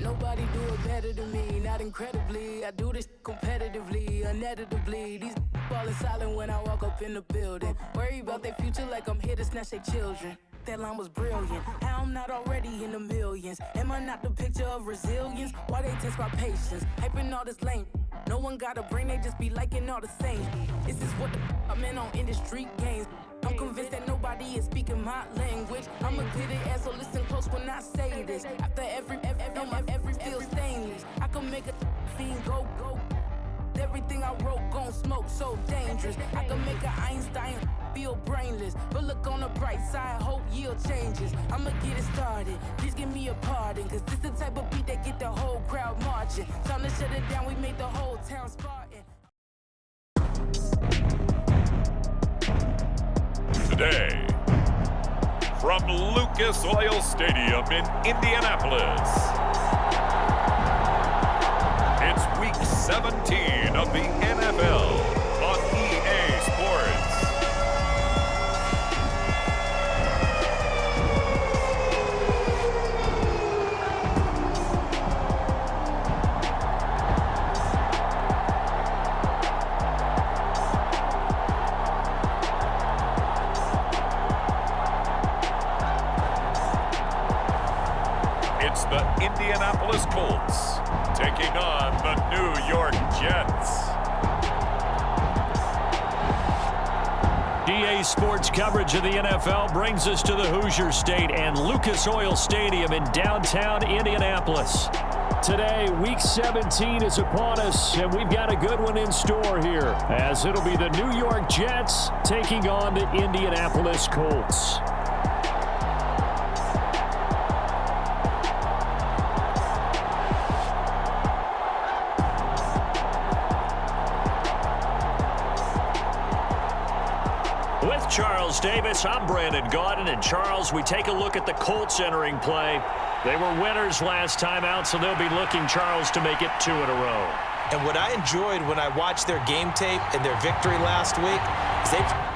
Nobody do it better than me, not incredibly. I do this competitively, uneditably. These falling silent when I walk up in the building. Worry about their future like I'm here to snatch their children. That line was brilliant. How I'm not already in the millions? Am I not the picture of resilience? Why they test my patience? Hyping all this lame. No one got a brain, they just be liking all the same. This is what the I'm in on industry games. I'm convinced that nobody is speaking my language. I'm a good ass, so listen close when I say this. After every feel stainless, I can make a fiend go. Everything I wrote gon' smoke, so dangerous. I can make an Einstein feel brainless. But look on the bright side, hope yield changes. I'ma get it started, please give me a pardon. Cause this the type of beat that get the whole crowd marching. Time to shut it down, we made the whole town Spartan. Today, from Lucas Oil Stadium in Indianapolis, it's Week 17 of the NFL on EA Sports. It's the Indianapolis Colts taking on the New York Jets. EA Sports coverage of the NFL brings us to the Hoosier State and Lucas Oil Stadium in downtown Indianapolis. Today, Week 17 is upon us, and we've got a good one in store here, as it'll be the New York Jets taking on the Indianapolis Colts. With Charles Davis, I'm Brandon Gaudin, and Charles, we take a look at the Colts entering play. They were winners last time out, so they'll be looking, Charles, to make it 2 in a row. And what I enjoyed when I watched their game tape and their victory last week is they've...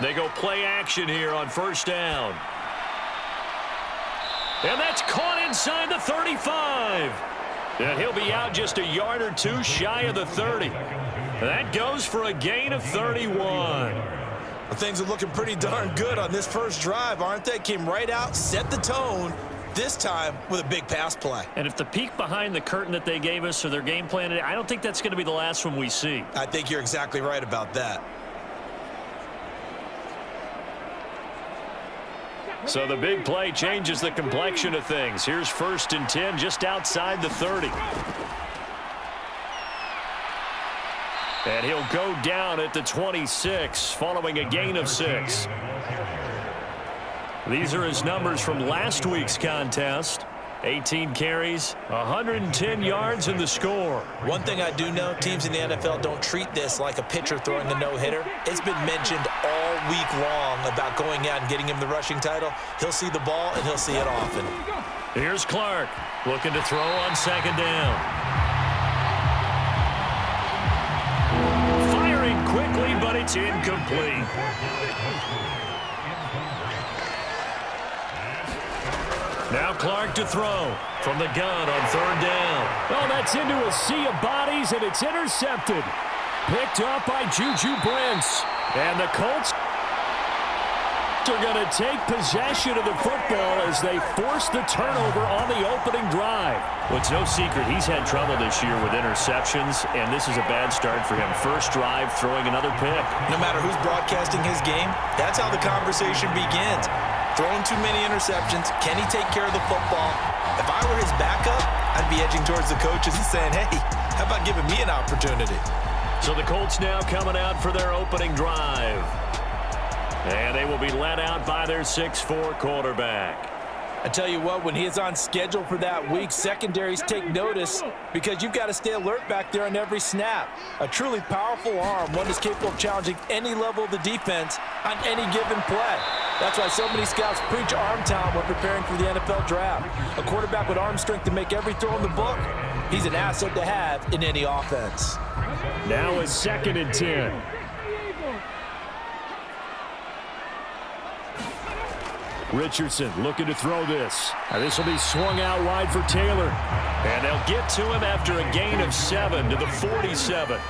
They go play action here on first down. And that's caught inside the 35. And he'll be out just a yard or two shy of the 30. That goes for a gain of 31. Well, things are looking pretty darn good on this first drive, aren't they? Came right out, set the tone, this time with a big pass play. And if the peek behind the curtain that they gave us or their game plan, I don't think that's going to be the last one we see. I think you're exactly right about that. So the big play changes the complexion of things. Here's 1st and 10 just outside the 30. And he'll go down at the 26 following a gain of 6. These are his numbers from last week's contest. 18 carries, 110 yards in the score. One thing I do know, teams in the NFL don't treat this like a pitcher throwing a no-hitter. It's been mentioned all week long about going out and getting him the rushing title. He'll see the ball, and he'll see it often. Here's Clark looking to throw on 2nd down. Firing quickly, but it's incomplete. Now Clark to throw from the gun on 3rd down. Oh, that's into a sea of bodies, and it's intercepted. Picked up by Juju Brents. And the Colts are going to take possession of the football as they force the turnover on the opening drive. Well, it's no secret he's had trouble this year with interceptions, and this is a bad start for him. First drive, throwing another pick. No matter who's broadcasting his game, that's how the conversation begins. Throwing too many interceptions. Can he take care of the football? If I were his backup, I'd be edging towards the coaches and saying, hey, how about giving me an opportunity? So the Colts now coming out for their opening drive. And they will be led out by their 6'4" quarterback. I tell you what, when he is on schedule for that week, secondaries take notice because you've got to stay alert back there on every snap. A truly powerful arm, one that's capable of challenging any level of the defense on any given play. That's why so many scouts preach arm talent when preparing for the NFL draft. A quarterback with arm strength to make every throw in the book, he's an asset to have in any offense. Now it's 2nd and 10. Richardson looking to throw this. This will be swung out wide for Taylor. And they'll get to him after a gain of 7 to the 47.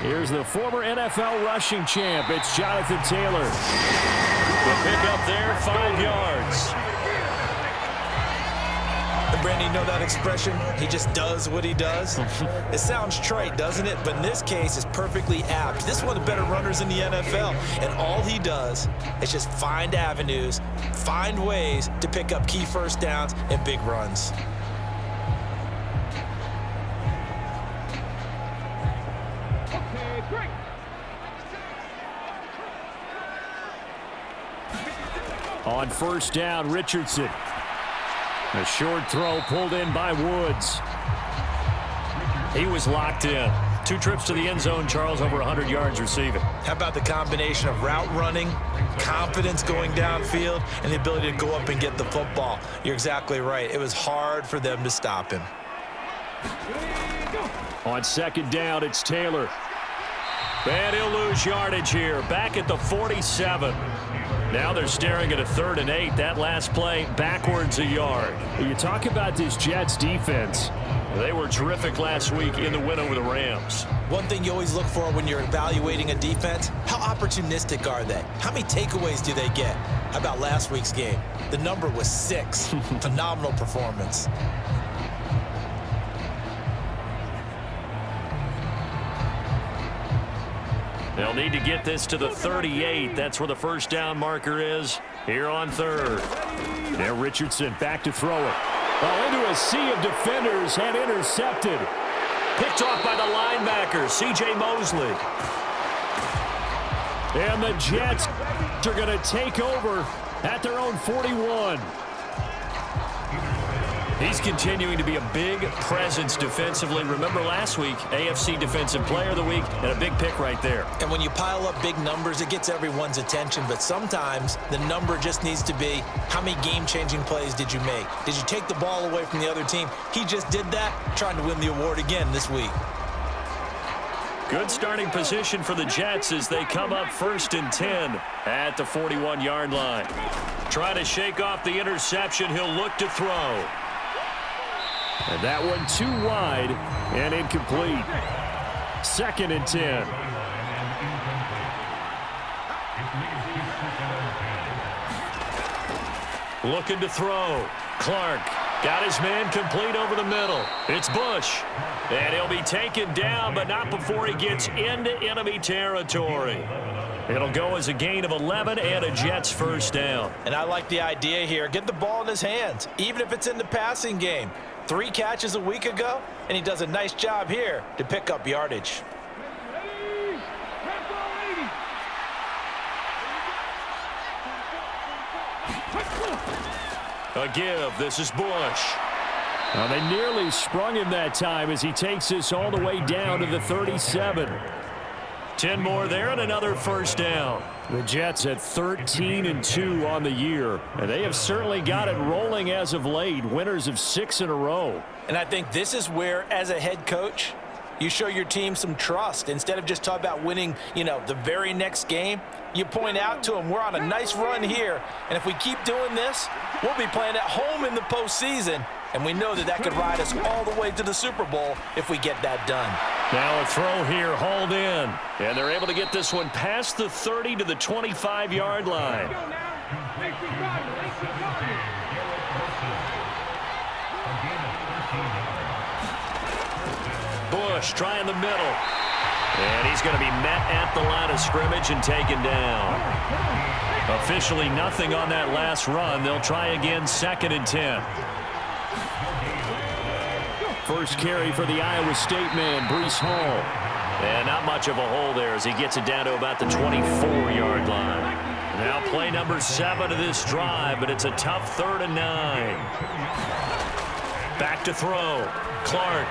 Here's the former NFL rushing champ. It's Jonathan Taylor. The pickup there, 5 yards. And Brandon, you know that expression? He just does what he does. It sounds trite, doesn't it? But in this case, it's perfectly apt. This is one of the better runners in the NFL. And all he does is just find avenues, find ways to pick up key first downs and big runs. On 1st down, Richardson. A short throw pulled in by Woods. He was locked in. 2 trips to the end zone, Charles, over 100 yards receiving. How about the combination of route running, confidence going downfield, and the ability to go up and get the football? You're exactly right. It was hard for them to stop him. On 2nd down, it's Taylor. And he'll lose yardage here. Back at the 47. Now they're staring at a 3rd and 8. That last play, backwards a yard. You talk about this Jets defense. They were terrific last week in the win over the Rams. One thing you always look for when you're evaluating a defense, how opportunistic are they? How many takeaways do they get? How about last week's game? The number was 6. Phenomenal performance. They'll need to get this to the 38. That's where the 1st down marker is here on 3rd. Now Richardson back to throw it. Into a sea of defenders and intercepted. Picked off by the linebacker, C.J. Mosley. And the Jets are going to take over at their own 41. He's continuing to be a big presence defensively. Remember last week, AFC Defensive Player of the Week, and a big pick right there. And when you pile up big numbers, it gets everyone's attention. But sometimes the number just needs to be, how many game-changing plays did you make? Did you take the ball away from the other team? He just did that, trying to win the award again this week. Good starting position for the Jets as they come up 1st and 10 at the 41-yard line. Trying to shake off the interception. He'll look to throw. And that one too wide and incomplete. 2nd and 10. Looking to throw. Clark got his man complete over the middle. It's Bush. And he'll be taken down, but not before he gets into enemy territory. It'll go as a gain of 11 and a Jets 1st down. And I like the idea here. Get the ball in his hands, even if it's in the passing game. 3 catches a week ago, and he does a nice job here to pick up yardage. A give. This is Bush. Well, they nearly sprung him that time as he takes this all the way down to the 37. 10 more there and another 1st down. The Jets at 13-2 on the year, and they have certainly got it rolling as of late. Winners of 6 in a row. And I think this is where, as a head coach, you show your team some trust. Instead of just talking about winning, the very next game, you point out to them, we're on a nice run here, and if we keep doing this, we'll be playing at home in the postseason, and we know that could ride us all the way to the Super Bowl if we get that done. Now a throw here, hauled in, and they're able to get this one past the 30 to the 25-yard line. Bush trying the middle. And he's going to be met at the line of scrimmage and taken down. Officially nothing on that last run. They'll try again 2nd and 10. First carry for the Iowa State man, Breece Hall. And not much of a hole there as he gets it down to about the 24-yard line. Now play number 7 of this drive, but it's a tough 3rd and 9. Back to throw. Clark.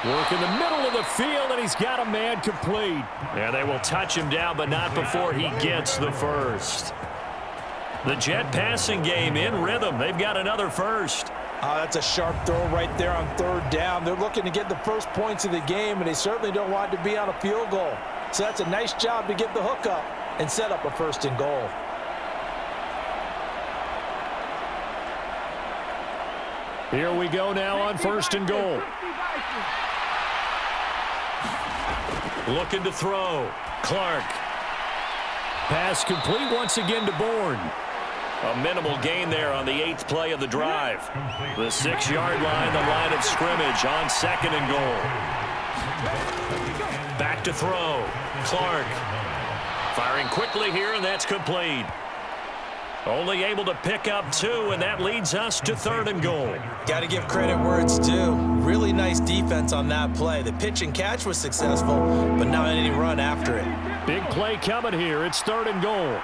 Work in the middle of the field, and he's got a man complete. And they will touch him down, but not before he gets the first. The Jet passing game in rhythm. They've got another first. That's a sharp throw right there on third down. They're looking to get the first points of the game, and they certainly don't want it to be on a field goal. So that's a nice job to get the hook up and set up a first and goal. Here we go now on first and goal. Looking to throw. Clark. Pass complete once again to Bourne. A minimal gain there on the 8th play of the drive. The 6-yard line, the line of scrimmage on second and goal. Back to throw. Clark. Firing quickly here, and that's complete. Only able to pick up 2, and that leads us to third and goal. Got to give credit where it's due. Really nice defense on that play. The pitch and catch was successful, but not any run after it. Big play coming here. It's third and goal.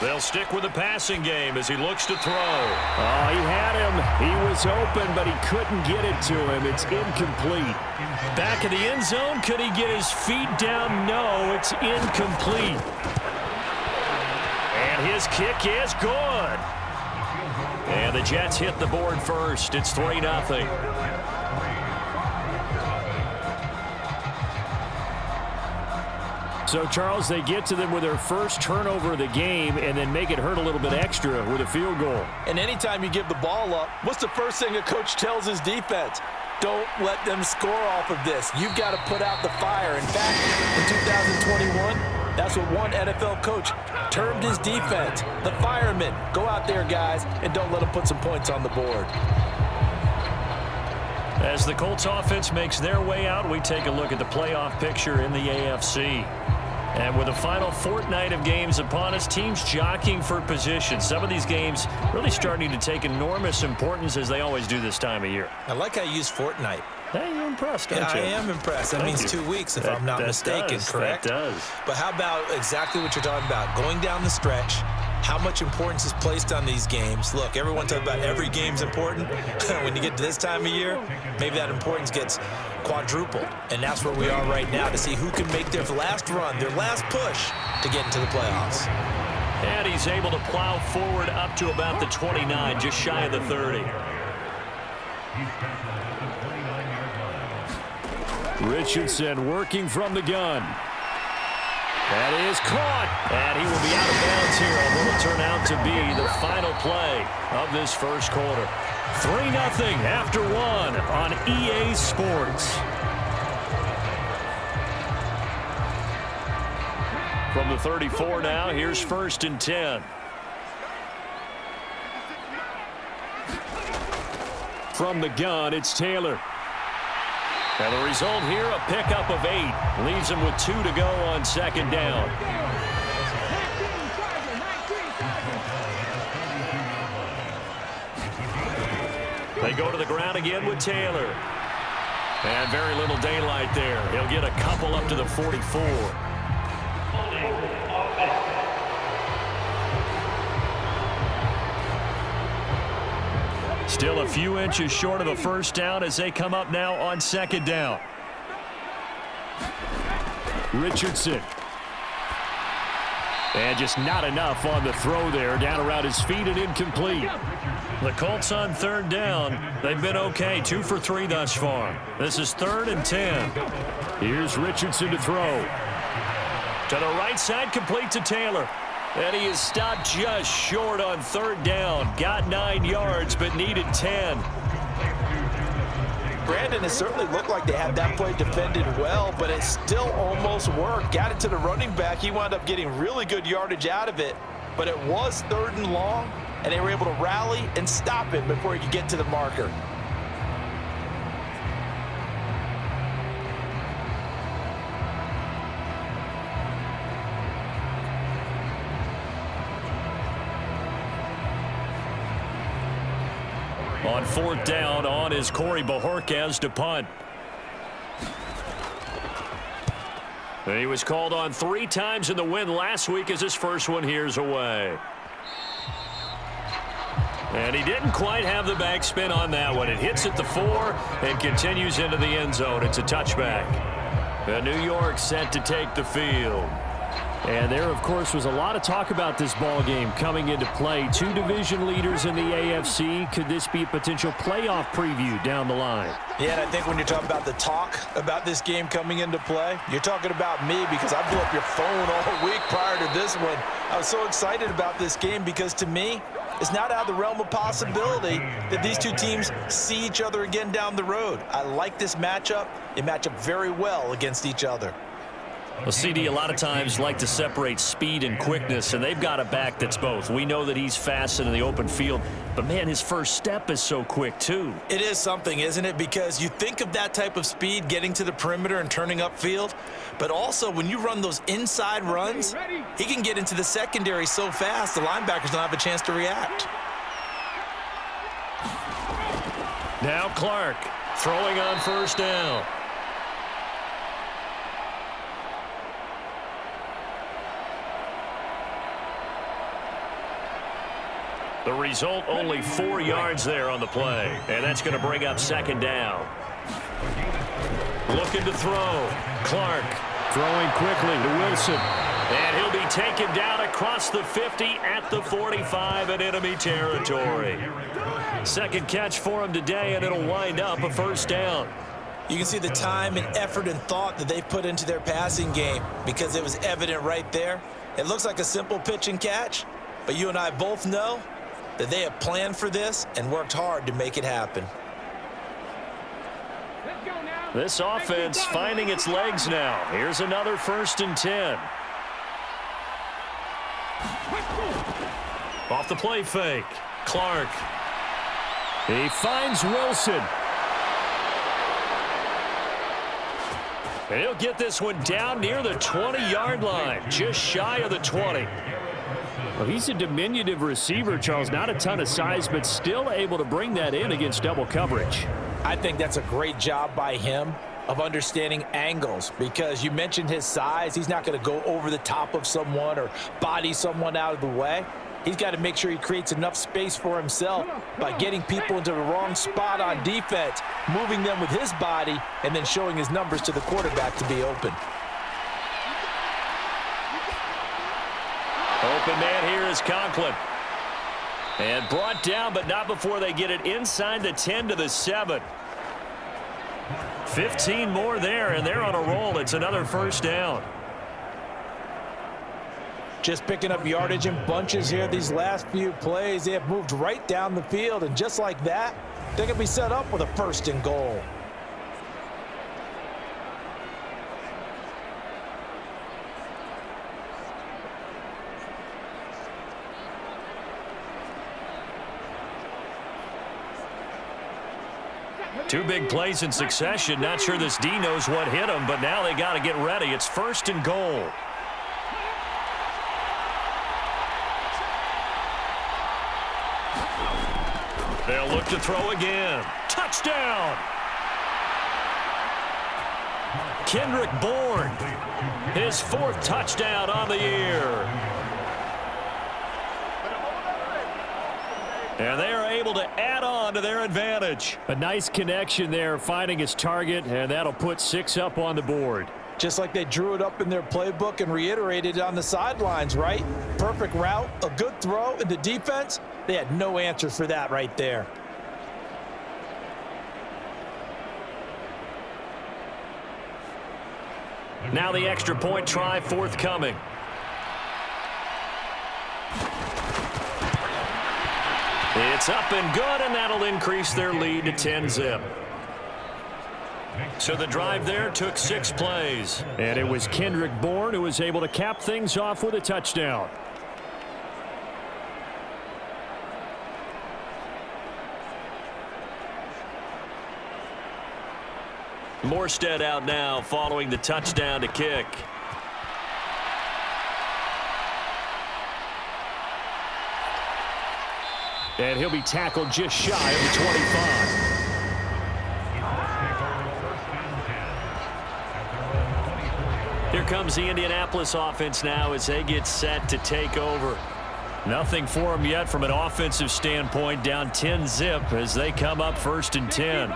They'll stick with the passing game as he looks to throw. Oh, he had him. He was open, but he couldn't get it to him. It's incomplete. Back of the end zone. Could he get his feet down? No, it's incomplete. And his kick is good. And the Jets hit the board first. It's 3-0. So, Charles, they get to them with their first turnover of the game and then make it hurt a little bit extra with a field goal. And anytime you give the ball up, what's the first thing a coach tells his defense? Don't let them score off of this. You've got to put out the fire. In fact, in 2021, that's what one NFL coach termed his defense. The firemen. Go out there, guys, and don't let them put some points on the board. As the Colts offense makes their way out, we take a look at the playoff picture in the AFC. And with the final fortnight of games upon us, teams jockeying for position. Some of these games really starting to take enormous importance as they always do this time of year. I like how you use fortnight. Hey, you're impressed, aren't you? I am impressed. That means 2 weeks, if I'm not mistaken, correct? That does. But how about exactly what you're talking about? Going down the stretch, how much importance is placed on these games. Look, everyone talks about every game's important. When you get to this time of year, maybe that importance gets quadrupled. And that's where we are right now to see who can make their last run, their last push to get into the playoffs. And he's able to plow forward up to about the 29, just shy of the 30. Richardson working from the gun. That is caught, and he will be out of bounds here on what will turn out to be the final play of this first quarter. 3-0 after 1 on EA Sports. From the 34 now, here's first and 10. From the gun, it's Taylor. And the result here, a pickup of 8. Leaves him with 2 to go on second down. They go to the ground again with Taylor. And very little daylight there. He'll get a couple up to the 44. Still a few inches short of a first down as they come up now on second down. Richardson. And just not enough on the throw there. Down around his feet and incomplete. The Colts on third down. They've been okay. 2 for 3 thus far. This is 3rd and 10. Here's Richardson to throw. To the right side, complete to Taylor. And he is stopped just short on third down. Got 9 yards, but needed 10. Brandon, it certainly looked like they had that play defended well, but it still almost worked. Got it to the running back. He wound up getting really good yardage out of it, but it was 3rd and long, and they were able to rally and stop him before he could get to the marker. On 4th down, on is Corey Bojorquez to punt. He was called on 3 times in the win last week as his first one here's away. And he didn't quite have the backspin on that one. It hits at the 4 and continues into the end zone. It's a touchback. And New York set to take the field. And there, of course, was a lot of talk about this ball game coming into play. 2 division leaders in the AFC. Could this be a potential playoff preview down the line? Yeah, and I think when you're talking about the talk about this game coming into play, you're talking about me because I blew up your phone all week prior to this one. I was so excited about this game because, to me, it's not out of the realm of possibility that these two teams see each other again down the road. I like this matchup. They match up very well against each other. Well, CD, a lot of times like to separate speed and quickness, and they've got a back that's both. We know that he's fast and in the open field, but, man, his first step is so quick, too. It is something, isn't it? Because you think of that type of speed getting to the perimeter and turning upfield, but also when you run those inside runs, he can get into the secondary so fast the linebackers don't have a chance to react. Now Clark throwing on first down. The result, only 4 yards there on the play. And that's going to bring up second down. Looking to throw. Clark throwing quickly to Wilson. And he'll be taken down across the 50 at the 45 in enemy territory. Second catch for him today, and it'll wind up a first down. You can see the time and effort and thought that they've put into their passing game because it was evident right there. It looks like a simple pitch and catch, but you and I both know that they have planned for this and worked hard to make it happen. This offense finding its legs now. Here's another 1st and 10. Off the play fake. Clark. He finds Wilson. And he'll get this one down near the 20-yard line, just shy of the 20. Well, he's a diminutive receiver, Charles. Not a ton of size, but still able to bring that in against double coverage. I think that's a great job by him of understanding angles because you mentioned his size. He's not going to go over the top of someone or body someone out of the way. He's got to make sure he creates enough space for himself by getting people into the wrong spot on defense, moving them with his body, and then showing his numbers to the quarterback to be open. Open man here is Conklin. And brought down, but not before they get it inside the 10 to the 7. 15 more there, and they're on a roll. It's another first down. Just picking up yardage in bunches here these last few plays. They have moved right down the field, and just like that, they're going to be set up with a 1st and goal. Two big plays in succession. Not sure this D knows what hit him, but now they got to get ready. It's 1st and goal. They'll look to throw again. Touchdown! Kendrick Bourne, his 4th touchdown on the year. And they are able to add on to their advantage. A nice connection there, finding his target, and that'll put 6 up on the board. Just like they drew it up in their playbook and reiterated it on the sidelines, right? Perfect route, a good throw, and the defense, they had no answer for that right there. Now the extra point try forthcoming. It's up and good, and that'll increase their lead to 10-zip. So the drive there took 6 plays. And it was Kendrick Bourne who was able to cap things off with a touchdown. Morstead out now following the touchdown to kick. And he'll be tackled just shy of the 25. Here comes the Indianapolis offense now as they get set to take over. Nothing for them yet from an offensive standpoint. Down 10-zip as they come up 1st and 10.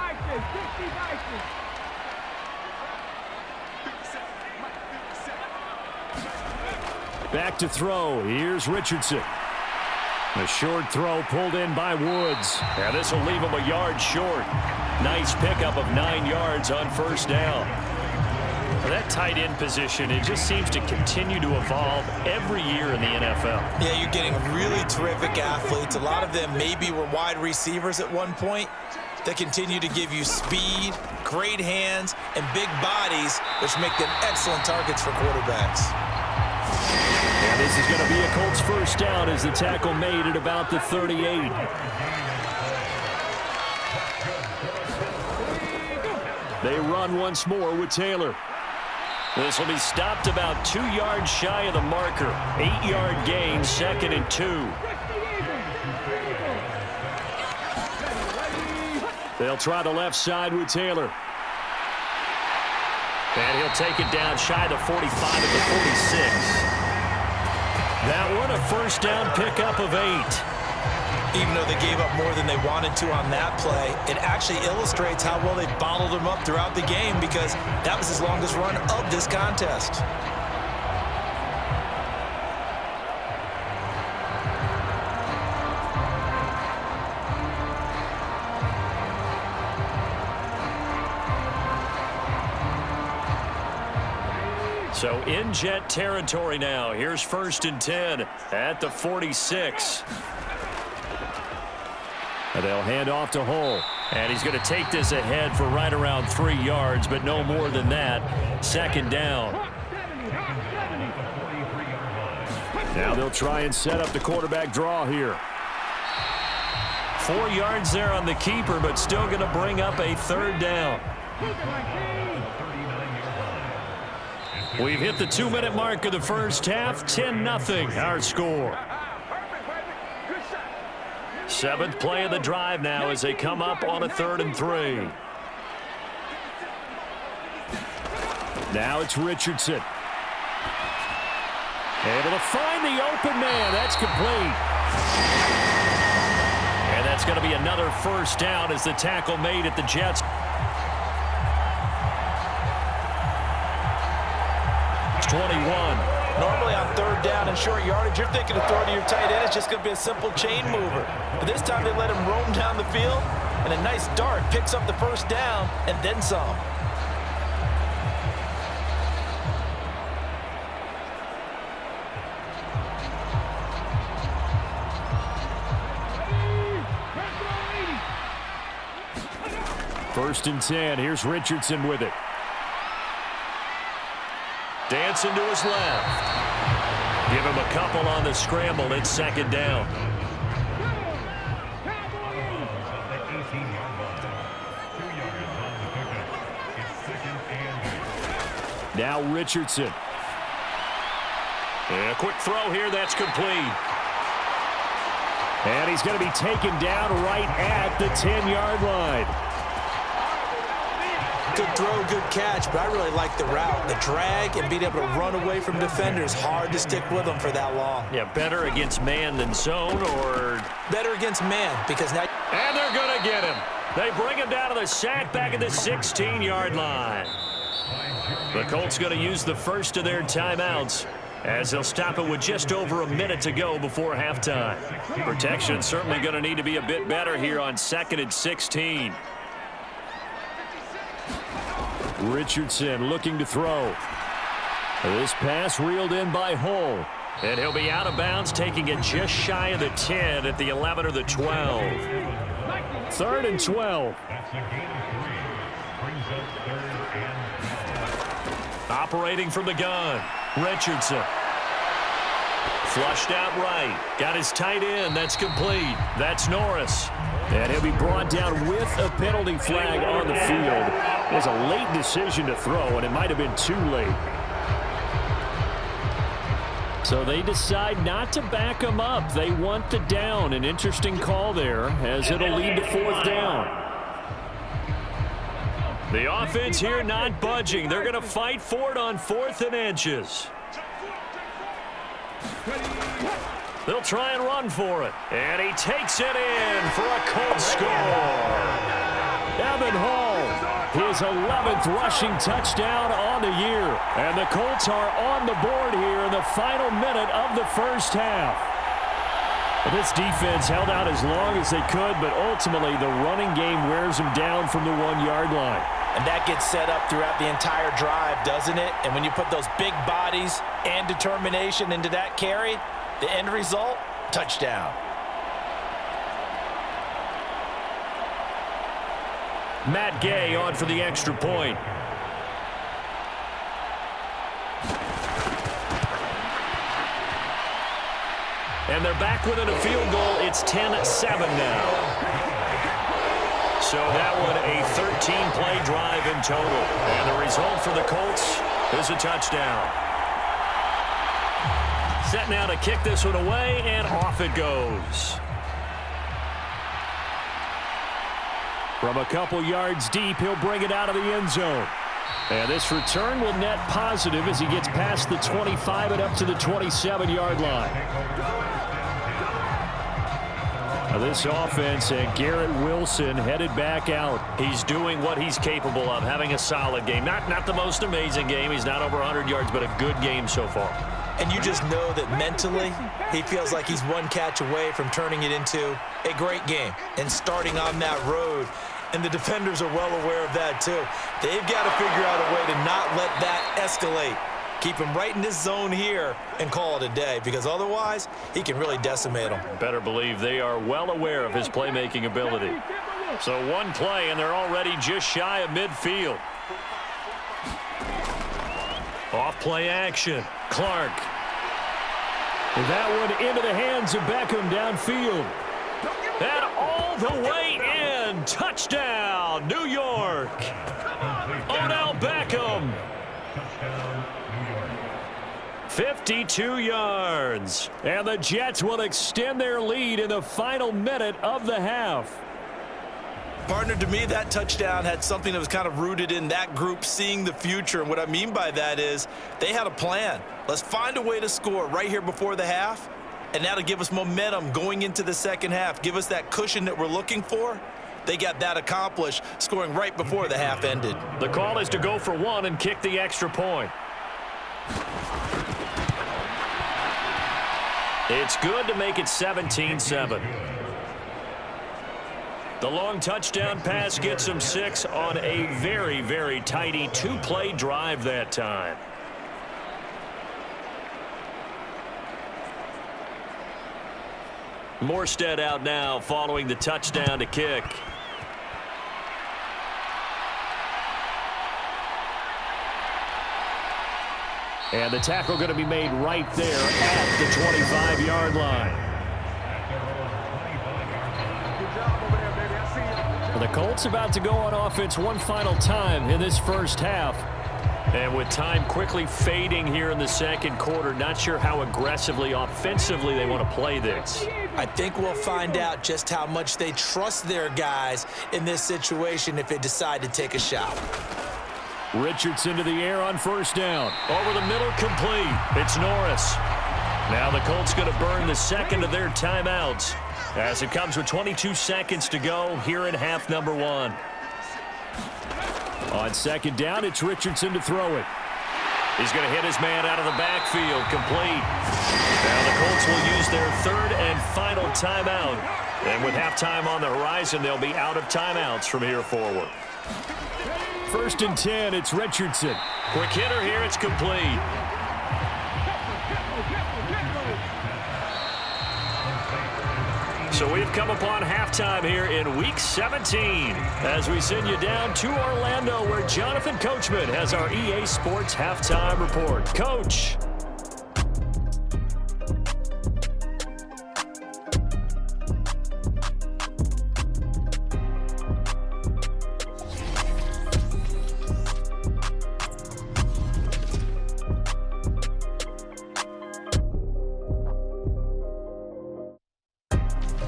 Back to throw. Here's Richardson. A short throw pulled in by Woods. Yeah, this will leave him a yard short. Nice pickup of 9 yards on 1st down. Well, that tight end position, it just seems to continue to evolve every year in the NFL. Yeah, you're getting really terrific athletes. A lot of them maybe were wide receivers at one point. They continue to give you speed, great hands, and big bodies, which make them excellent targets for quarterbacks. And this is going to be a Colts 1st down as the tackle made at about the 38. They run once more with Taylor. This will be stopped about 2 yards shy of the marker. 8-yard gain, 2nd and 2. They'll try the left side with Taylor. And he'll take it down shy of the 45 at the 46. That one a 1st down pickup of 8. Even though they gave up more than they wanted to on that play, it actually illustrates how well they bottled them up throughout the game because that was his longest run of this contest. So in Jet territory now. Here's 1st and 10 at the 46. And they'll hand off to Hull. And he's going to take this ahead for right around 3 yards, but no more than that. 2nd down. Now they'll try and set up the quarterback draw here. 4 yards there on the keeper, but still going to bring up a 3rd down. We've hit the 2-minute mark of the 1st half. 10-0 our score. 7th play of the drive now as they come up on a 3rd and 3. Now it's Richardson. Able to find the open man. That's complete. And that's going to be another 1st down as the tackle made at the Jets. It's 21. Normally on 3rd down and short yardage, you're thinking of throwing to your tight end. It's just going to be a simple chain mover. But this time they let him roam down the field, and a nice dart picks up the 1st down and then some. First and 10. Here's Richardson with it. Dancing to his left. Give him a couple on the scramble. It's 2nd down. Now Richardson. And a quick throw here. That's complete. And he's going to be taken down right at the 10-yard line. Good throw, good catch, but I really like the route. The drag and being able to run away from defenders, hard to stick with them for that long. Yeah, better against man than zone, or better against man because now. And they're going to get him. They bring him down to the sack back at the 16-yard line. The Colts going to use the first of their timeouts as they'll stop it with just over a minute to go before halftime. Protection certainly going to need to be a bit better here on 2nd and 16. Richardson looking to throw. This pass reeled in by Hull. And he'll be out of bounds, taking it just shy of the 10 at the 11 or the 12. 3rd and 12. Operating from the gun, Richardson. Flushed out right. Got his tight end. That's complete. That's Norris. And he'll be brought down with a penalty flag on the field. It was a late decision to throw, and it might have been too late. So they decide not to back him up. They want the down. An interesting call there as it'll lead to 4th down. The offense here not budging. They're going to fight for it on 4th and inches. They'll try and run for it. And he takes it in for a Colts score. Evan Hall, his 11th rushing touchdown on the year. And the Colts are on the board here in the final minute of the first half. This defense held out as long as they could, but ultimately the running game wears them down from the 1-yard line. And that gets set up throughout the entire drive, doesn't it? And when you put those big bodies and determination into that carry, the end result, touchdown. Matt Gay on for the extra point. And they're back within a field goal. It's 10-7 now. So that one a 13-play drive in total. And the result for the Colts is a touchdown. Set now to kick this one away, and off it goes. From a couple yards deep, he'll bring it out of the end zone. And this return will net positive as he gets past the 25 and up to the 27-yard line. Now this offense and Garrett Wilson headed back out. He's doing what he's capable of, having a solid game. Not the most amazing game. He's not over 100 yards, but a good game so far. And you just know that mentally he feels like he's one catch away from turning it into a great game and starting on that road. And the defenders are well aware of that too. They've got to figure out a way to not let that escalate. Keep him right in this zone here and call it a day, because otherwise he can really decimate them. Better believe they are well aware of his playmaking ability. So one play and they're already just shy of midfield. Off play action. Clark. And that one into the hands of Beckham downfield. And all the way in. Touchdown, New York. Odell Beckham. 52 yards. And the Jets will extend their lead in the final minute of the half. Partner, to me, that touchdown had something that was kind of rooted in that group seeing the future. And what I mean by that is they had a plan. Let's find a way to score right here before the half. And that'll give us momentum going into the second half. Give us that cushion that we're looking for. They got that accomplished, scoring right before the half ended. The call is to go for one and kick the extra point. It's good to make it 17-7. The long touchdown pass gets him 6 on a very, very tidy 2-play drive that time. Morstead out now following the touchdown to kick. And the tackle going to be made right there at the 25-yard line. The Colts about to go on offense one final time in this first half. And with time quickly fading here in the second quarter, not sure how aggressively, offensively they want to play this. I think we'll find out just how much they trust their guys in this situation if they decide to take a shot. Richardson to the air on first down. Over the middle, complete. It's Norris. Now the Colts going to burn the second of their timeouts as it comes with 22 seconds to go here in half number 1. On second down, it's Richardson to throw it. He's going to hit his man out of the backfield, complete. Now the Colts will use their third and final timeout. And with halftime on the horizon, they'll be out of timeouts from here forward. First and 10, it's Richardson. Quick hitter here, it's complete. So we've come upon halftime here in Week 17 as we send you down to Orlando where Jonathan Coachman has our EA Sports Halftime Report. Coach.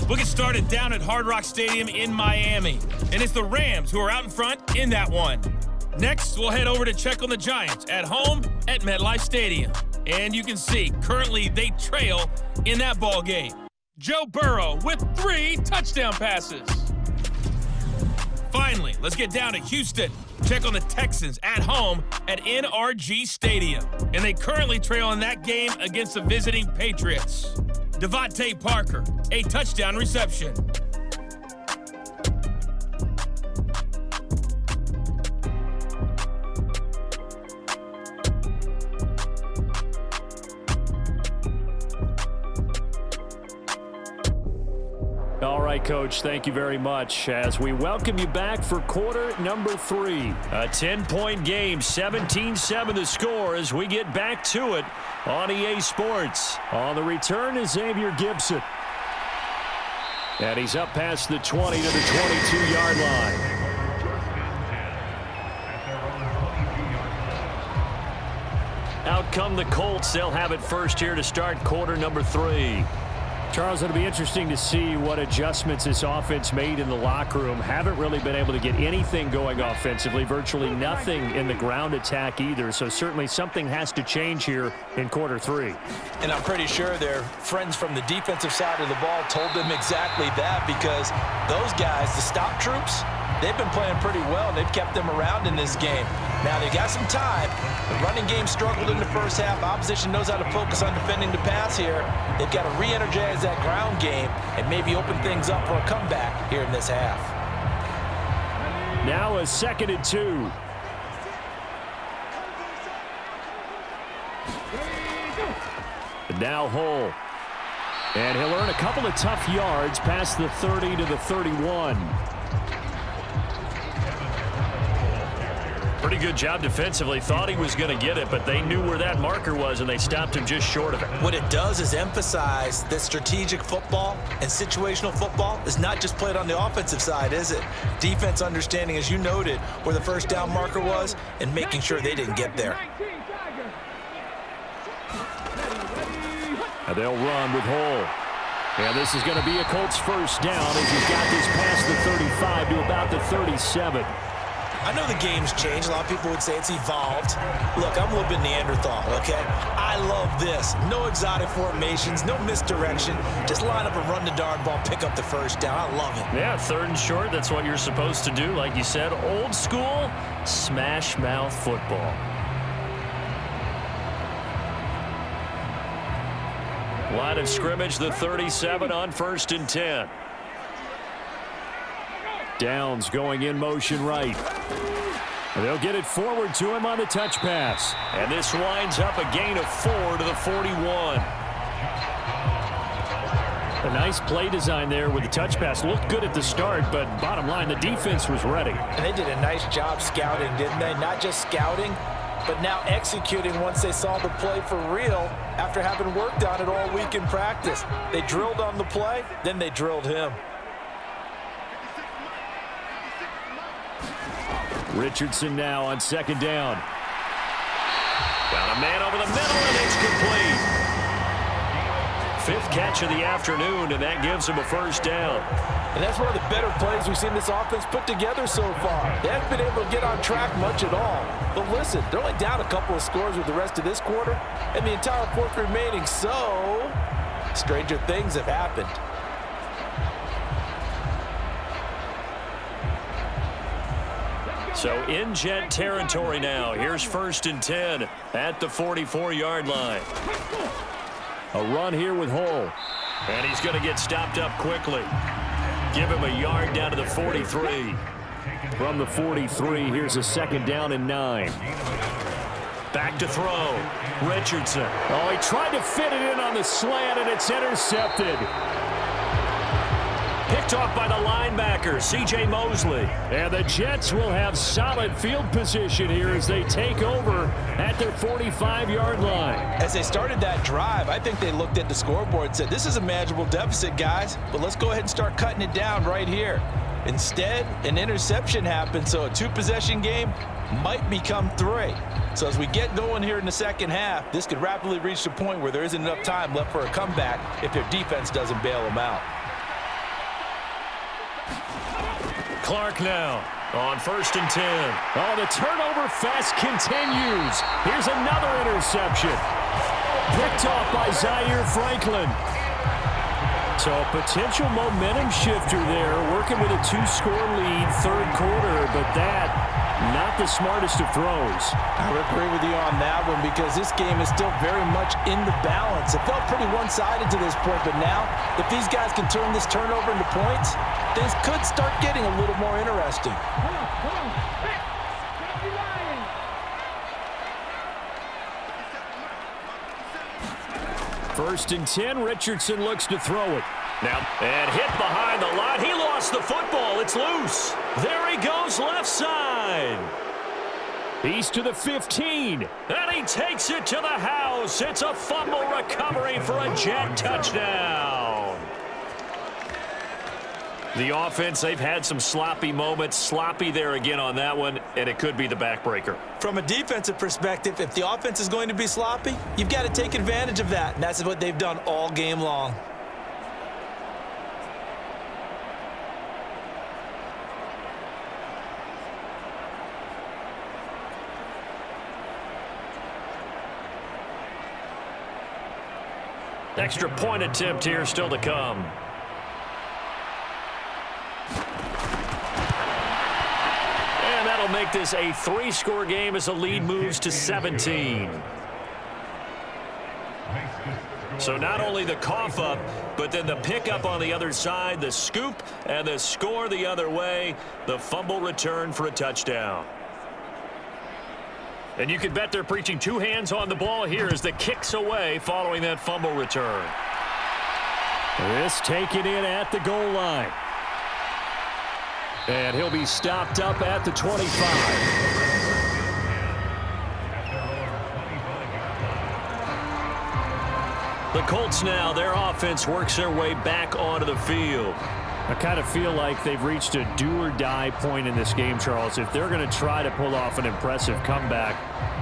We'll get started down at Hard Rock Stadium in Miami. And it's the Rams who are out in front in that one. Next, we'll head over to check on the Giants at home at MetLife Stadium. And you can see, currently they trail in that ball game. Joe Burrow with 3 touchdown passes. Finally, let's get down to Houston. Check on the Texans at home at NRG Stadium. And they currently trail in that game against the visiting Patriots. Devontae Parker, a touchdown reception. All right, Coach, thank you very much as we welcome you back for quarter number 3. A 10-point game, 17-7 the score as we get back to it on EA Sports. On the return is Xavier Gibson. And he's up past the 20 to the 22-yard line. Out come the Colts. They'll have it first here to start quarter number 3. Charles, it'll be interesting to see what adjustments this offense made in the locker room. Haven't really been able to get anything going offensively, virtually nothing in the ground attack either. So certainly something has to change here in quarter 3. And I'm pretty sure their friends from the defensive side of the ball told them exactly that, because those guys, the stop troops, they've been playing pretty well. They've kept them around in this game. Now, they got some time. The running game struggled in the first half. Opposition knows how to focus on defending the pass here. They've got to re-energize that ground game and maybe open things up for a comeback here in this half. Now a 2nd and 2. And now Hull. And he'll earn a couple of tough yards past the 30 to the 31. Pretty good job defensively. Thought he was going to get it, but they knew where that marker was, and they stopped him just short of it. What it does is emphasize that strategic football and situational football is not just played on the offensive side, is it? Defense understanding, as you noted, where the first down marker was and making sure they didn't get there. And they'll run with Hull. And this is going to be a Colts first down as he's got this past the 35 to about the 37. I know the game's changed. A lot of people would say it's evolved. Look, I'm a little bit Neanderthal, okay? I love this. No exotic formations, no misdirection. Just line up and run the darn ball, pick up the first down. I love it. Yeah, 3rd and short. That's what you're supposed to do. Like you said, old school, smash mouth football. Line of scrimmage, the 37 on 1st and 10. Downs going in motion right. And they'll get it forward to him on the touch pass. And this winds up a gain of 4 to the 41. A nice play design there with the touch pass. Looked good at the start, but bottom line, the defense was ready. And they did a nice job scouting, didn't they? Not just scouting, but now executing once they saw the play for real after having worked on it all week in practice. They drilled on the play, then they drilled him. Richardson now on 2nd down. Got a man over the middle, and it's complete. 5th catch of the afternoon, and that gives him a first down. And that's one of the better plays we've seen this offense put together so far. They haven't been able to get on track much at all. But listen, they're only down a couple of scores with the rest of this quarter, and the entire 4th remaining, so stranger things have happened. So in Jet territory now. Here's 1st and 10 at the 44-yard line. A run here with Hull. And he's going to get stopped up quickly. Give him a yard down to the 43. From the 43, here's a 2nd down and 9. Back to throw. Richardson. Oh, he tried to fit it in on the slant, and it's intercepted. Picked off by the linebacker, C.J. Mosley. And the Jets will have solid field position here as they take over at their 45-yard line. As they started that drive, I think they looked at the scoreboard and said, this is a manageable deficit, guys, but let's go ahead and start cutting it down right here. Instead, an interception happened, so a 2-possession game might become 3. So as we get going here in the second half, this could rapidly reach the point where there isn't enough time left for a comeback if their defense doesn't bail them out. Clark now on 1st and 10. Oh, the turnover fest continues. Here's another interception. Picked off by Zaire Franklin. So a potential momentum shifter there, working with a 2-score lead, third quarter, but that, not the smartest of throws. I would agree with you on that one because this game is still very much in the balance. It felt pretty one-sided to this point, but now, if these guys can turn this turnover into points, things could start getting a little more interesting. First and 10, Richardson looks to throw it. Now, and hit behind the line. He lost the football. It's loose. There he goes, left side. He's to the 15, and he takes it to the house. It's a fumble recovery for a Jet touchdown. The offense, they've had some sloppy moments. Sloppy there again on that one, and it could be the backbreaker. From a defensive perspective, if the offense is going to be sloppy, you've got to take advantage of that, and that's what they've done all game long. Extra point attempt here still to come. And that'll make this a 3-score game as the lead moves to 17. So not only the cough up, but then the pickup on the other side, the scoop, and the score the other way, the fumble return for a touchdown. And you can bet they're preaching 2 hands on the ball here as the kick's away following that fumble return. This taken in at the goal line. And he'll be stopped up at the 25. The Colts now, their offense works their way back onto the field. I kind of feel like they've reached a do-or-die point in this game, Charles. If they're going to try to pull off an impressive comeback,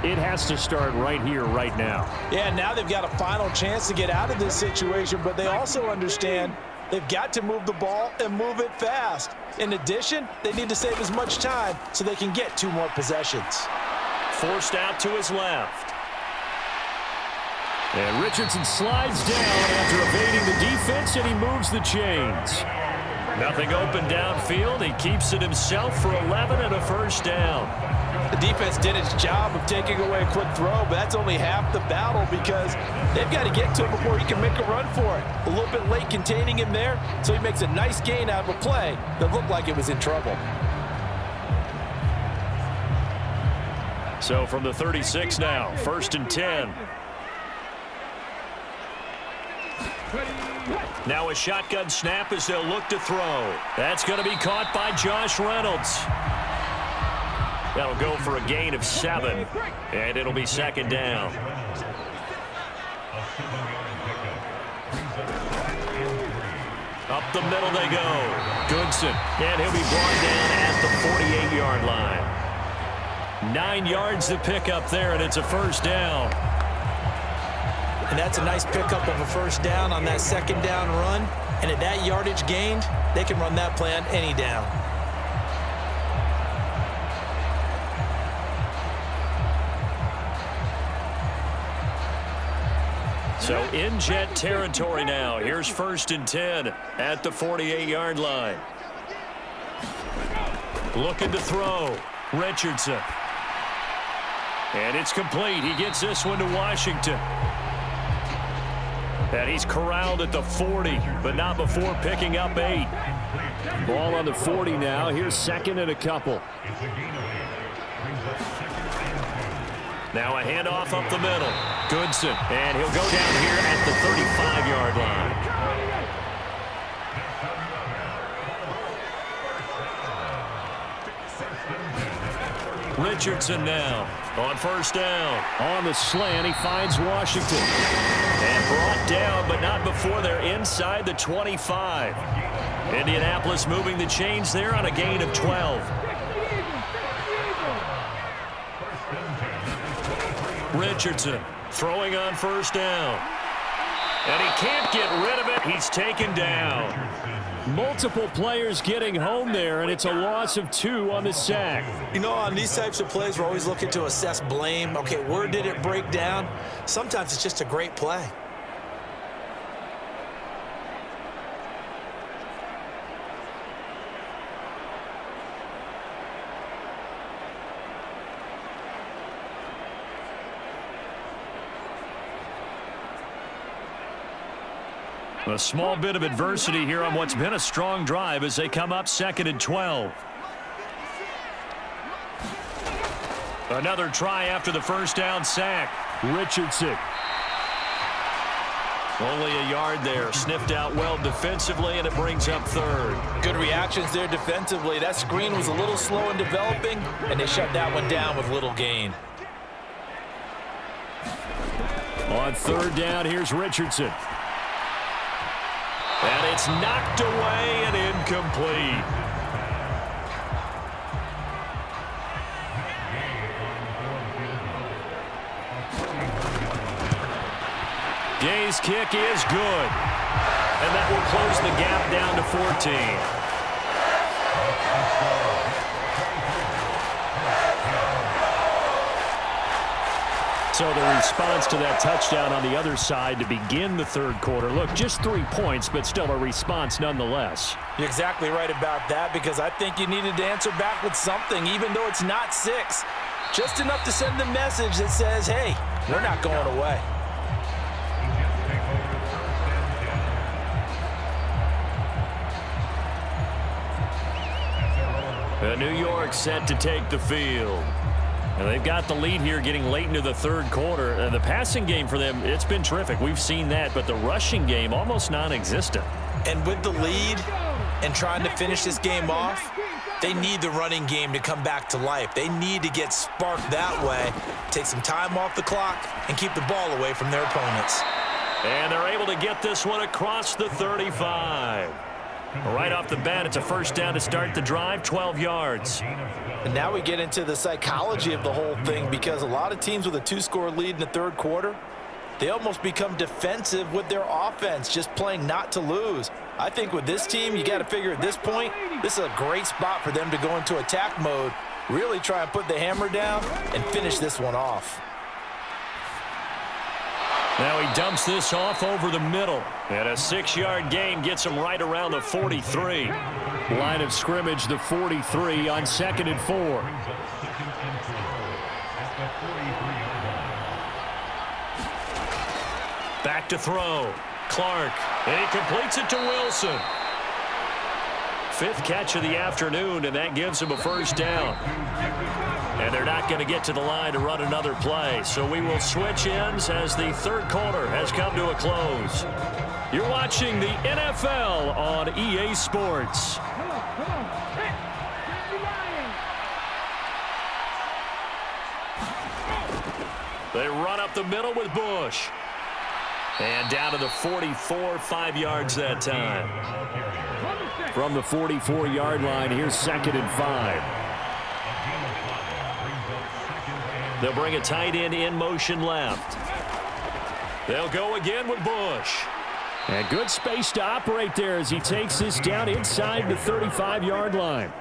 it has to start right here, right now. Yeah, now they've got a final chance to get out of this situation, but they also understand they've got to move the ball and move it fast. In addition, they need to save as much time so they can get 2 more possessions. Forced out to his left. And Richardson slides down after evading the defense, and he moves the chains. Nothing open downfield. He keeps it himself for 11 and a first down. The defense did its job of taking away a quick throw, but that's only half the battle because they've got to get to him before he can make a run for it. A little bit late containing him there, so he makes a nice gain out of a play that looked like it was in trouble. So from the 36 now, first and 10. Now a shotgun snap as they'll look to throw. That's going to be caught by Josh Reynolds. That'll go for a gain of 7, and it'll be second down. Up the middle they go. Goodson, and he'll be brought down at the 48-yard line. 9 yards to pick up there, and it's a first down. And that's a nice pickup of a first down on that second down run. And at that yardage gained, they can run that play on any down. So in Jet territory now. Here's first and 10 at the 48-yard line. Looking to throw. Richardson. And it's complete. He gets this one to Washington. And he's corralled at the 40, but not before picking up 8. Ball on the 40 now. Here's second and a couple. Now a handoff up the middle. Goodson, and he'll go down here at the 35-yard line. Richardson now on first down. On the slant, he finds Washington. And brought down, but not before they're inside the 25. Indianapolis moving the chains there on a gain of 12. Richardson throwing on first down. And he can't get rid of it. He's taken down. Multiple players getting home there, and it's a loss of 2 on the sack. You know, on these types of plays, we're always looking to assess blame. Okay, where did it break down? Sometimes it's just a great play. A small bit of adversity here on what's been a strong drive as they come up 2nd and 12. Another try after the first down sack. Richardson. Only a yard there. Sniffed out well defensively, and it brings up 3rd. Good reactions there defensively. That screen was a little slow in developing, and they shut that one down with little gain. On 3rd down, here's Richardson. And it's knocked away and incomplete. Gay's kick is good. And that will close the gap down to 14. So the response to that touchdown on the other side to begin the 3rd quarter. Look, just 3 points, but still a response nonetheless. You're exactly right about that, because I think you needed to answer back with something, even though it's not 6. Just enough to send the message that says, hey, we're not going away. New York set to take the field. And they've got the lead here getting late into the 3rd quarter. And the passing game for them, it's been terrific. We've seen that, but the rushing game almost non-existent. And with the lead and trying to finish this game off, they need the running game to come back to life. They need to get sparked that way, take some time off the clock, and keep the ball away from their opponents. And they're able to get this one across the 35. Right off the bat, it's a first down to start the drive, 12 yards. And now we get into the psychology of the whole thing, because a lot of teams with a 2-score lead in the 3rd quarter, they almost become defensive with their offense, just playing not to lose. I think with this team, you got to figure at this point, this is a great spot for them to go into attack mode, really try and put the hammer down and finish this one off. Now he dumps this off over the middle. And a 6-yard gain gets him right around the 43. Line of scrimmage, the 43 on 2nd and 4. Back to throw. Clark. And he completes it to Wilson. 5th catch of the afternoon, and that gives him a first down. And they're not going to get to the line to run another play. So we will switch ends as the 3rd quarter has come to a close. You're watching the NFL on EA Sports. They run up the middle with Bush. And down to the 44, 5 yards that time. From the 44-yard line, here's 2nd and 5. They'll bring a tight end in motion left. They'll go again with Bush. And good space to operate there as he takes this down inside the 35-yard line.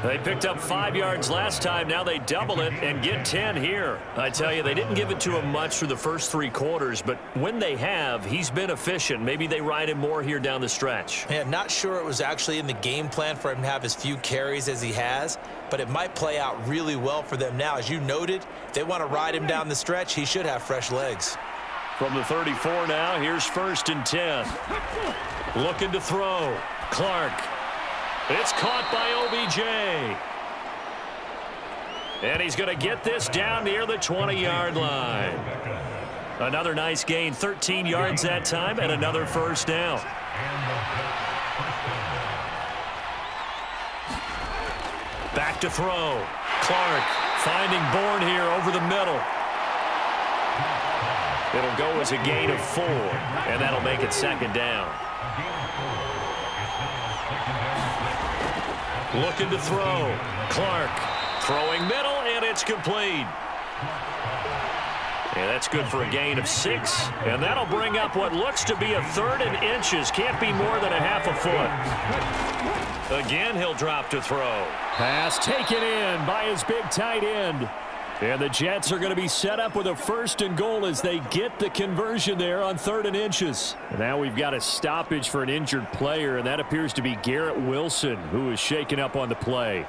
They picked up 5 yards last time. Now they double it and get 10 here. I tell you, they didn't give it to him much through the first 3 quarters, but when they have, he's been efficient. Maybe they ride him more here down the stretch. Yeah, not sure it was actually in the game plan for him to have as few carries as he has, but it might play out really well for them now. As you noted, if they want to ride him down the stretch, he should have fresh legs. From the 34 now, here's 1st and 10. Looking to throw. Clark. It's caught by OBJ. And he's going to get this down near the 20-yard line. Another nice gain, 13 yards that time, and another first down. Back to throw. Clark finding Bourne here over the middle. It'll go as a gain of 4, and that'll make it 2nd down. Looking to throw. Clark throwing middle, and it's complete. And that's good for a gain of 6. And that'll bring up what looks to be a 3rd and inches. Can't be more than a half a foot. Again, he'll drop to throw. Pass taken in by his big tight end. And the Jets are going to be set up with a 1st and goal as they get the conversion there on 3rd and inches. And now we've got a stoppage for an injured player, and that appears to be Garrett Wilson, who is shaken up on the play.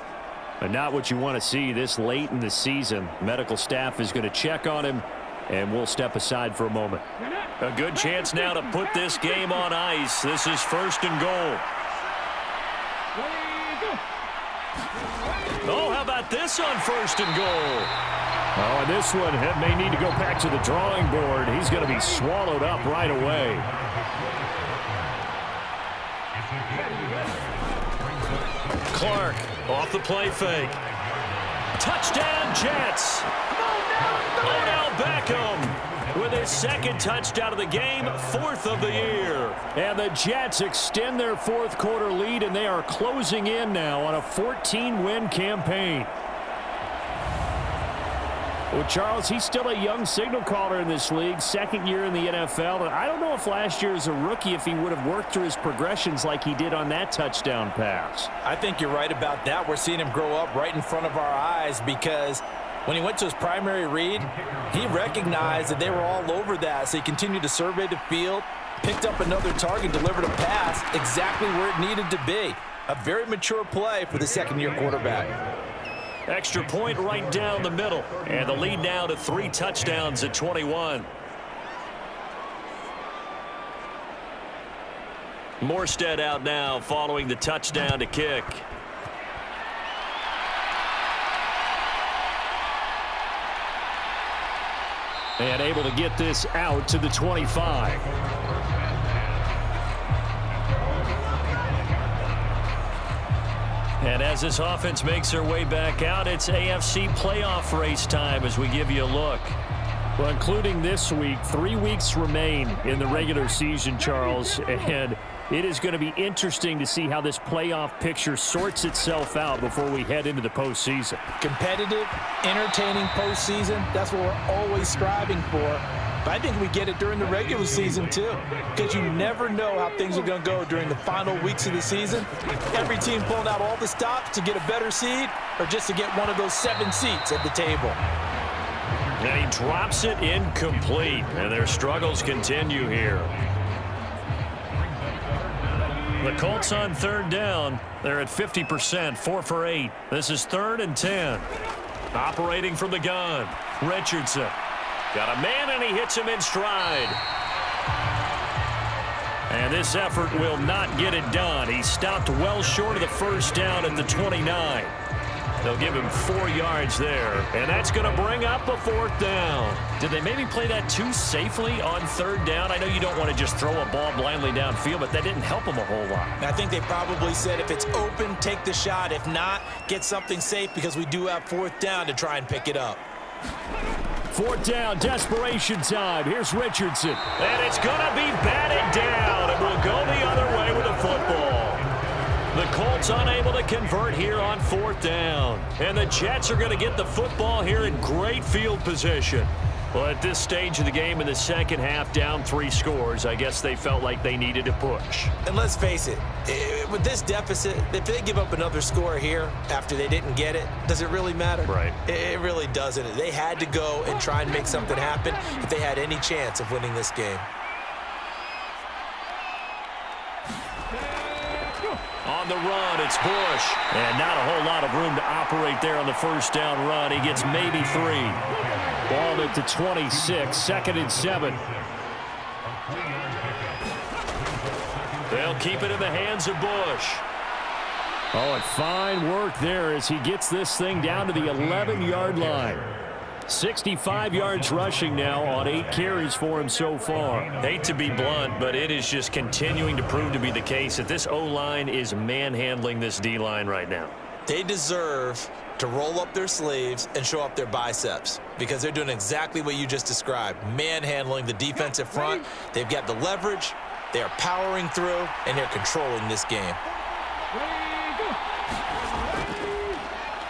And not what you want to see this late in the season. Medical staff is going to check on him, and we'll step aside for a moment. A good chance now to put this game on ice. This is 1st and goal. Oh, how about this on 1st and goal? Oh, and this one may need to go back to the drawing board. He's going to be swallowed up right away. Clark off the play fake. Touchdown, Jets. Odell Beckham with his 2nd touchdown of the game, 4th of the year. And the Jets extend their 4th quarter lead, and they are closing in now on a 14-win campaign. Well, Charles, he's still a young signal caller in this league, 2nd year in the NFL. And I don't know if last year as a rookie if he would have worked through his progressions like he did on that touchdown pass. I think you're right about that. We're seeing him grow up right in front of our eyes because when he went to his primary read, he recognized that they were all over that. So he continued to survey the field, picked up another target, delivered a pass exactly where it needed to be. A very mature play for the 2nd-year quarterback. Extra point right down the middle. And the lead now to 3 touchdowns at 21. Morstead out now following the touchdown to kick. And able to get this out to the 25. And as this offense makes their way back out, it's AFC playoff race time as we give you a look. Well, including this week, 3 weeks remain in the regular season, Charles, and it is going to be interesting to see how this playoff picture sorts itself out before we head into the postseason. Competitive, entertaining postseason, that's what we're always striving for. But I think we get it during the regular season, too, because you never know how things are going to go during the final weeks of the season. Every team pulling out all the stops to get a better seed or just to get one of those 7 seats at the table. And he drops it incomplete, and their struggles continue here. The Colts on 3rd down. They're at 50%, 4 for 8. This is 3rd and 10. Operating from the gun, Richardson. Got a man, and he hits him in stride. And this effort will not get it done. He stopped well short of the 1st down at the 29. They'll give him 4 yards there, and that's going to bring up a 4th down. Did they maybe play that too safely on 3rd down? I know you don't want to just throw a ball blindly downfield, but that didn't help them a whole lot. I think they probably said if it's open, take the shot. If not, get something safe because we do have 4th down to try and pick it up. 4th down, desperation time. Here's Richardson. And it's going to be batted down, and we'll go the other way with the football. The Colts unable to convert here on 4th down. And the Jets are going to get the football here in great field position. Well, at this stage of the game in the 2nd half, down 3 scores, I guess they felt like they needed to push. And let's face it, with this deficit, if they give up another score here after they didn't get it, does it really matter? Right. It really doesn't. They had to go and try and make something happen if they had any chance of winning this game. On the run, it's Bush. And not a whole lot of room to operate there on the 1st down run. He gets maybe 3. Ball at the 26, 2nd and 7. They'll keep it in the hands of Bush. Oh, and fine work there as he gets this thing down to the 11-yard line. 65 yards rushing now on 8 carries for him so far. Hate to be blunt, but it is just continuing to prove to be the case that this O-line is manhandling this D-line right now. They deserve to roll up their sleeves and show up their biceps because they're doing exactly what you just described, manhandling the defensive front. They've got the leverage, they are powering through, and they're controlling this game.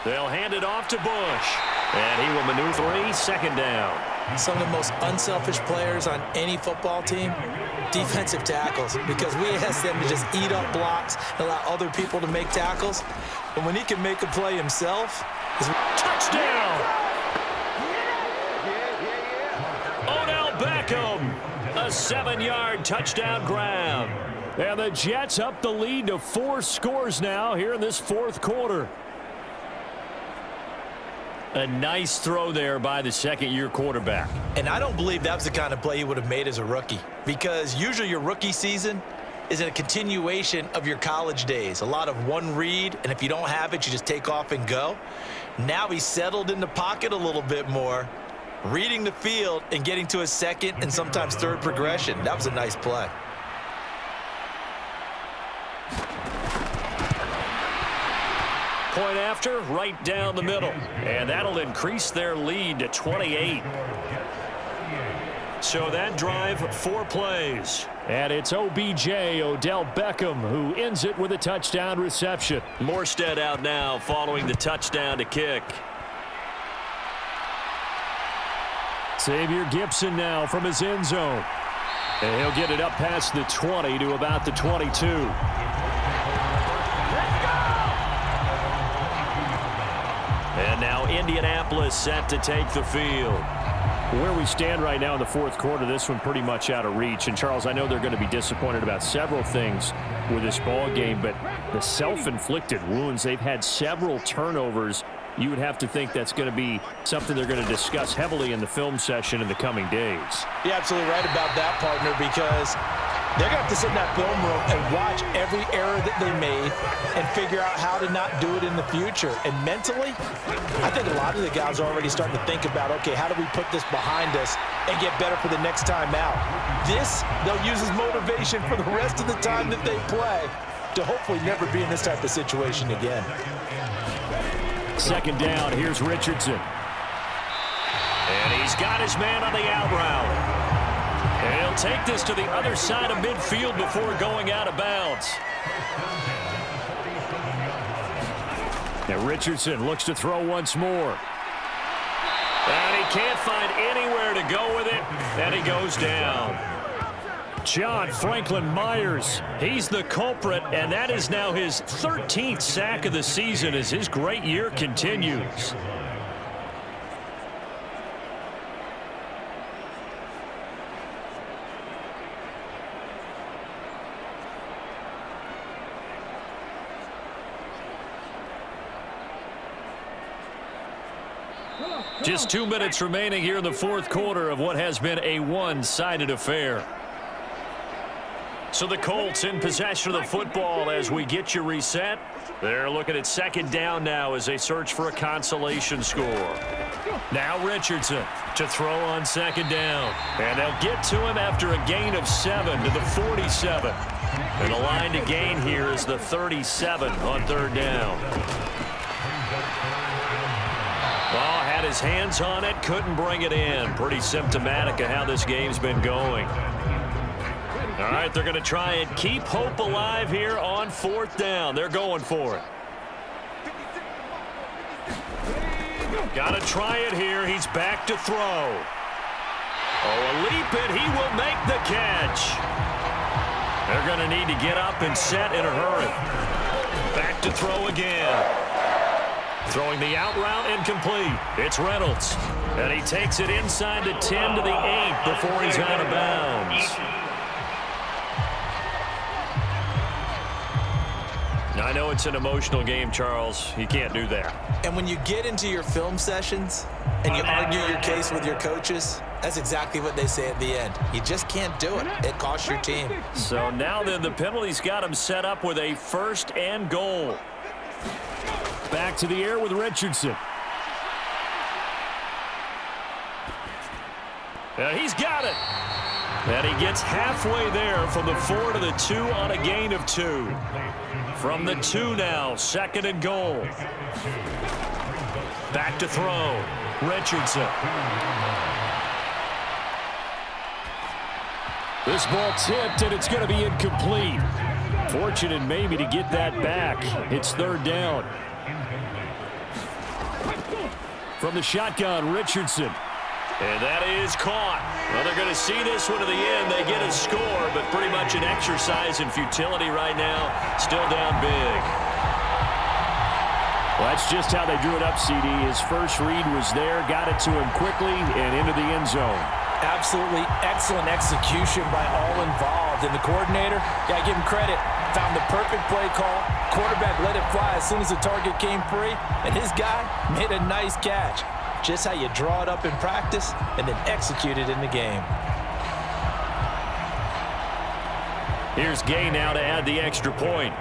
They'll hand it off to Bush. And he will maneuver 3, 2nd down. Some of the most unselfish players on any football team, defensive tackles, because we ask them to just eat up blocks and allow other people to make tackles. But when he can make a play himself, touchdown! Odell Beckham, a 7-yard touchdown grab. And the Jets up the lead to 4 scores now here in this fourth quarter. A nice throw there by the second-year quarterback. And I don't believe that was the kind of play he would have made as a rookie, because usually your rookie season is a continuation of your college days. A lot of one read, and if you don't have it, you just take off and go. Now he's settled in the pocket a little bit more, reading the field and getting to his second and sometimes third progression. That was a nice play. Point after, right down the middle. And that'll increase their lead to 28. So that drive, 4 plays. And it's OBJ, Odell Beckham, who ends it with a touchdown reception. Morstead out now following the touchdown to kick. Xavier Gipson now from his end zone. And he'll get it up past the 20 to about the 22. And now Indianapolis set to take the field. Where we stand right now in the fourth quarter, this one pretty much out of reach. And, Charles, I know they're going to be disappointed about several things with this ball game, but the self-inflicted wounds, they've had several turnovers. You would have to think that's going to be something they're going to discuss heavily in the film session in the coming days. You're absolutely right about that, partner, because they're going to have to sit in that film room and watch every error that they made and figure out how to not do it in the future. And mentally, I think a lot of the guys are already starting to think about, okay, how do we put this behind us and get better for the next time out? This, they'll use as motivation for the rest of the time that they play to hopefully never be in this type of situation again. Second down, here's Richardson. And he's got his man on the out route. And he'll take this to the other side of midfield before going out of bounds. And Richardson looks to throw once more. And he can't find anywhere to go with it. And he goes down. John Franklin Myers, he's the culprit, and that is now his 13th sack of the season as his great year continues. Just 2 minutes remaining here in the fourth quarter of what has been a one-sided affair. So the Colts in possession of the football as we get you reset. They're looking at second down now as they search for a consolation score. Now Richardson to throw on second down. And they'll get to him after a gain of 7 to the 47. And the line to gain here is the 37 on third down. Well, had his hands on it, couldn't bring it in. Pretty symptomatic of how this game's been going. All right, they're going to try and keep hope alive here on fourth down. They're going for it. Got to try it here. He's back to throw. Oh, a leap it. He will make the catch. They're going to need to get up and set in a hurry. Back to throw again. Throwing the out route incomplete. It's Reynolds. And he takes it inside the 10 to the 8 before he's out of bounds. I know it's an emotional game, Charles. You can't do that. And when you get into your film sessions and you argue your case with your coaches, that's exactly what they say at the end. You just can't do it. It costs your team. So now then the penalty's got him set up with a first and goal. Back to the air with Richardson. And he's got it. And he gets halfway there from the 4 to the 2 on a gain of 2. From the 2 now, second and goal. Back to throw. Richardson. This ball tipped, and it's going to be incomplete. Fortunate maybe to get that back. It's third down. From the shotgun, Richardson. And that is caught. Well, they're going to see this one to the end. They get a score, but pretty much an exercise in futility right now. Still down big. Well, that's just how they drew it up, CD. His first read was there, got it to him quickly, and into the end zone. Absolutely excellent execution by all involved. And the coordinator, got to give him credit, found the perfect play call. Quarterback let it fly as soon as the target came free, and his guy made a nice catch. Just how you draw it up in practice and then execute it in the game. Here's Gay now to add the extra point.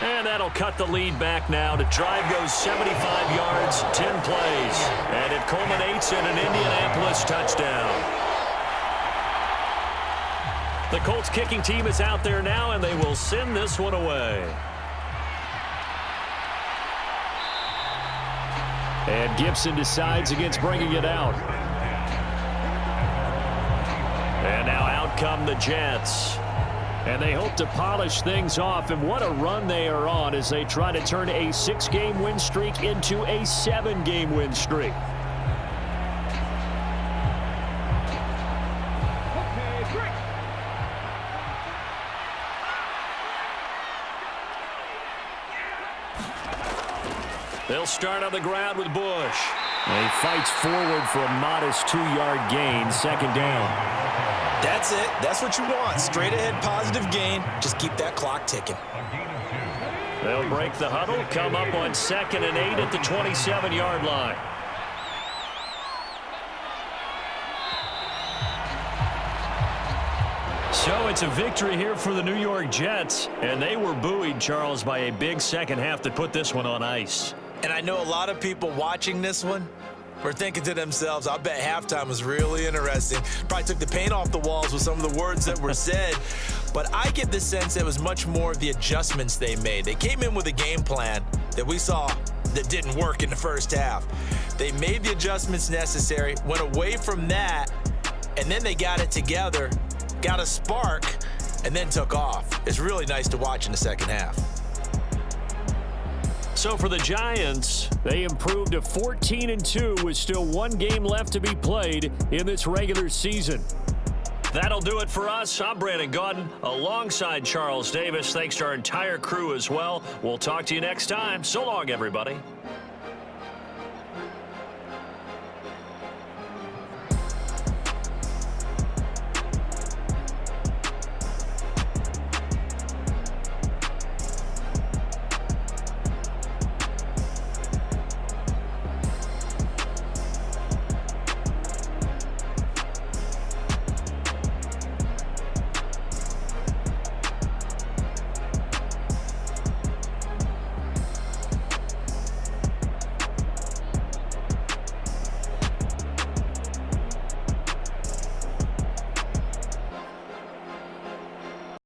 And that'll cut the lead back now. The drive goes 75 yards, 10 plays. And it culminates in an Indianapolis touchdown. The Colts kicking team is out there now, and they will send this one away. And Gibson decides against bringing it out. And now out come the Jets. And they hope to polish things off. And what a run they are on as they try to turn a 6-game win streak into a 7-game win streak. They'll start on the ground with Bush. And he fights forward for a modest 2-yard gain, second down. That's it. That's what you want. Straight ahead, positive gain. Just keep that clock ticking. They'll break the huddle, come up on 2nd and 8 at the 27-yard line. So it's a victory here for the New York Jets, and they were buoyed, Charles, by a big second half that put this one on ice. And I know a lot of people watching this one were thinking to themselves, I bet halftime was really interesting. Probably took the paint off the walls with some of the words that were said. But I get the sense it was much more of the adjustments they made. They came in with a game plan that we saw that didn't work in the first half. They made the adjustments necessary, went away from that, and then they got it together, got a spark, and then took off. It's really nice to watch in the second half. So for the Giants, they improved to 14-2 with still one game left to be played in this regular season. That'll do it for us. I'm Brandon Gaudin alongside Charles Davis. Thanks to our entire crew as well. We'll talk to you next time. So long, everybody.